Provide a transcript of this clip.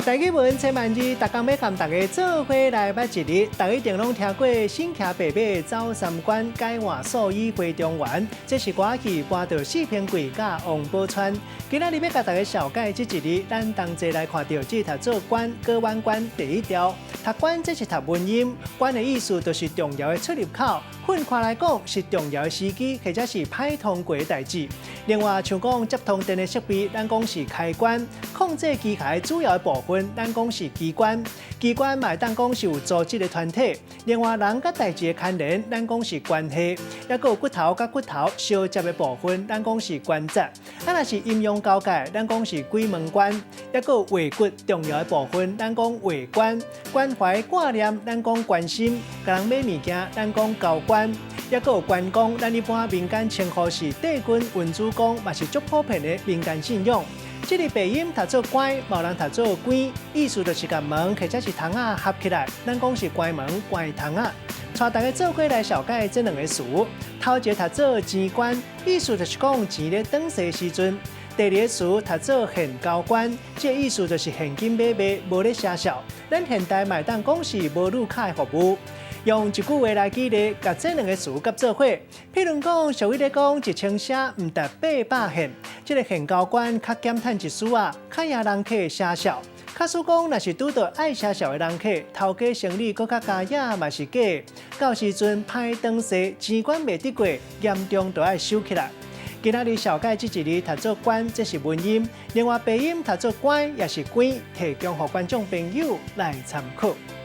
台语文千万字，逐工要和大家做伙来捌一日。大家一定拢听过“新骑白马走三关，改换素衣回中原”，这是歌曲搬到四平贵甲王宝钏。今仔日要甲大家小解这一日，咱同齐来看到这读做关歌湾关第一条。读关这是读文音，关的意思就是重要的出入口。混看来讲是重要的时机，或者是歹通过的代志。另外，像讲接通电的设备，咱讲是开关；控制机械主要的部分，咱讲是机关。机关嘛，当讲是有组织的团体。另外，人甲代志的牵连，咱讲是关系。还有骨头甲骨头相接的部分，咱讲是关节。若是阴阳交界，咱讲是鬼门关。还有胃骨重要的部分，咱讲胃关。关怀挂念，咱讲关心。甲人买物件，咱讲交关。也有关公，咱一般民间称呼是帝君文主公，嘛是足普遍的民间信仰。这个鼻音读做关，某人读做关，意思就是甲门或者是窗仔合起来，咱讲是关门、关窗仔。带大家做过来小解这两个词。头一个读做钱关，意思就是讲钱咧转世时阵。第二个词读做现交关，这意思就是现金买卖无咧写效。咱现代嘛当讲是无入卡的服务。用一句话来举例，甲这两个词合做伙。譬如讲，俗语咧讲一千写唔值800现，这个现交关较减趁一丝啊，较赢人客写效。假使讲若是拄到爱写效的人客，头家生理搁较加野嘛是假。到时阵歹转世，钱关袂得过，严重就要收起来。今仔日小解这一日读做关，这是文音；另外鼻音读做关，也是关，提供予观众朋友来参考。